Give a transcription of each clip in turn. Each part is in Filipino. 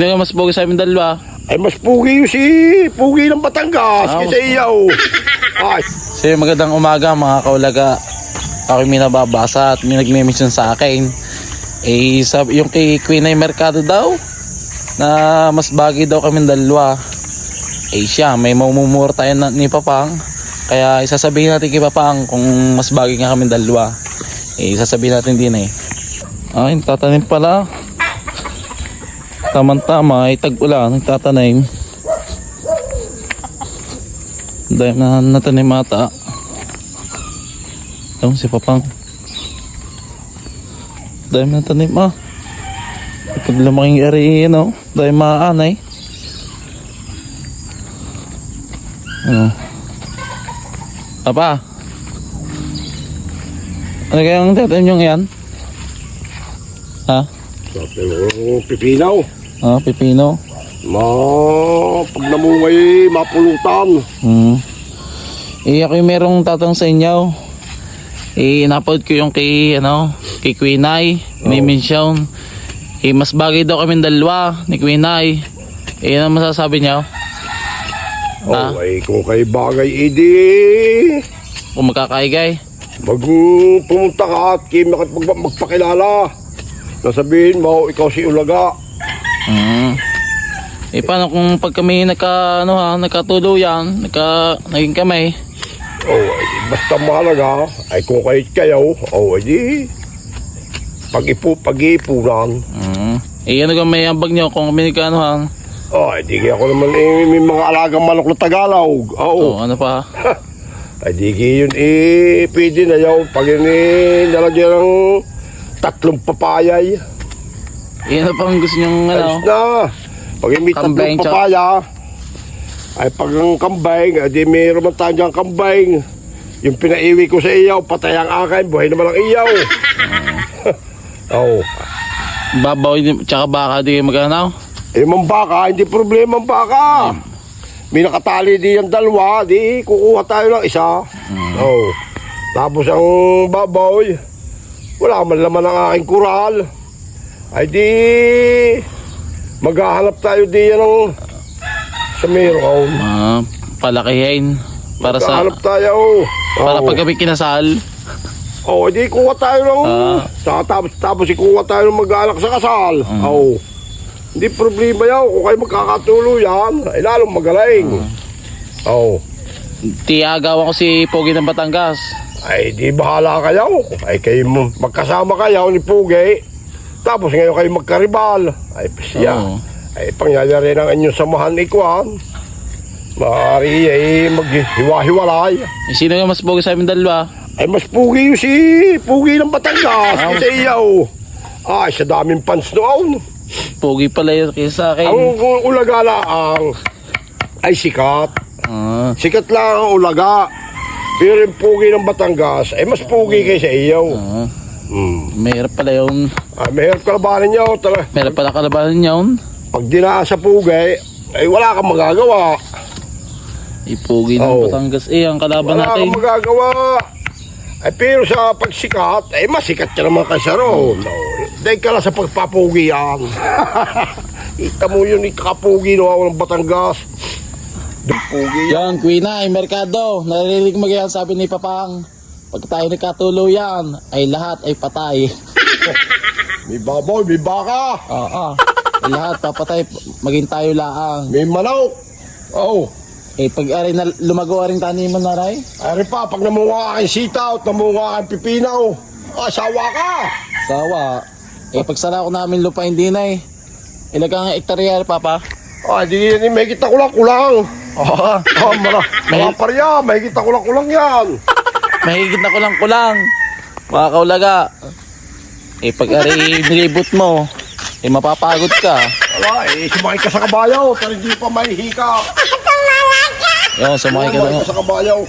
Hindi mas pogi sa amin dalawa. Ay, mas pugi yung si Pugi ng Batangas kaysa iyaw. Ay. So magandang umaga mga kaulaga. Ako may nababasa at may nagme-mention sa akin. Eh, sabi, yung kay Queen ay Mercado daw na mas bagay daw kami dalawa. Eh siya, may mamumura tayo ni Papang. Kaya isasabihin natin kay Papang kung mas bagay nga kami dalawa. Eh, isasabihin natin din eh. Ay, tatanim pala. Tama-tama ay tag-ulan, nagtatanim. Dahil na natanim ata. Ito si Papang. Dahil natanim Pag lumaking area no? Dahil maanay. Ano? Apa? Ano kayang tatanim yung yan? Ha? Pipinaw. Pipino. Pag namungay, mapulutan. Eh, ako yung merong tatang sa inyo. Eh, napod ko yung kay Queen Ay. Minimension. Eh, mas bagay daw kami dalawa ni Queen Ay. Eh, ano masasabi niyo? Ay, kung kay bagay, edi. Kung magkakaigay. Pumunta ka at magpakilala. Nasabihin mo, ikaw si Ulaga. Eh, paano kung pag kami nagkatuluyan, naging kamay? Ay, basta mahalaga. Ay, kung kayo, edi. Pag-ipunan. Eh, ano ka may ambag niyo kung kami nagkaanuhan? Di ako naman may mga alagang manok na Tagalog. Ano pa? Ay, di yun pwede na yun. Pag yun nalagyan ng 3 papayay. Eh, ano pang gusto niyong Ayos na. Pag may 3 Kambing, papaya, ay pag ang kambing, di mayroon man tayo dyan kambing. Yung pinaiwi ko sa iyaw, patay ang akin, buhay naman ang iyaw. Babaw, tsaka baka di magkanaw? Mang baka, hindi problema ang baka. May nakatali di yung dalawa, di kukuha tayo ng isa. Tapos ang baboy, wala man laman ang aking kural. Ay di, maghahanap tayo di yan ng sa meron. Palakihin. Para maghahanap sa... tayo. Para pag kami kinasal. Di kuha tayo ng... tapos ikuha tayo ng mag-anak sa kasal. Hindi problema yaw. Kung kayo magkakatuluyan, ay lalong magaling. Tiagawan ko si Pogi ng Batangas. Ay, di bahala kayo. Ay, kayo magkasama kayo ni Pugi. Tapos ngayon kayo magkaribal. Ay, siya. Ay, pangyayari ng inyong samahan ikuan. Maaari ay maghiwa-hiwalay. Eh, sino yung mas Pogi sa amin dalawa? Ay, mas Pugi yung si Pugi ng Batangas. Kasi iyaw. Ay, sa daming fans noon. Pogi pala yun kaysa sa akin. Ang Ulaga lang ay sikat. Sikat lang ang Ulaga. Pero yung Pugi ng Batangas ay mas Pugi kaysa iyaw. Mahirap pala yun. Mahirap kalabanin niyo. Mahirap pala kalabanin yun. Pag dinaan sa Pugi, ay wala kang magagawa. Pogi ng Batangas. Ang kalaban Wala natin. kang magagawa. Ay, pero sa pagsikat, ay masikat ka naman kaysa roon. Dahil ka lang sa pagpapugi yan. Ita mo yun, ikapugi ng Batangas. Pugi yan. Yan, Queen ay Mercado. Narinig mo yan, sabi ni Papang. Pag tayo nagkatuluyan, ay lahat ay patay. May baboy, may baka. Ay lahat papatay, maging tayo laang. May manok. Pag aray na lumago aring taniman na ray. Ari pa, pag namunga aking sitaw at namunga aking pipinaw, sawa ka. Sawa. Pag sala ko namin lupa hindi na Ilagang hektarya, Papa? Di yan, may kita kulang-kulang. Mga parya, may kita kulang-kulang yan. Mahigit na kulang-kulang. Mga kaulaga. Pag aray nilibot mo, mapapagod ka. Sumakay ka sa kabayaw, pero hindi pa mahihika. Yun, sumakay ka lang. Sa kabayaw.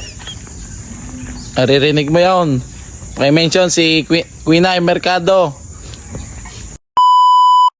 Naririnig mo yun. May mention si Queen ay Mercado.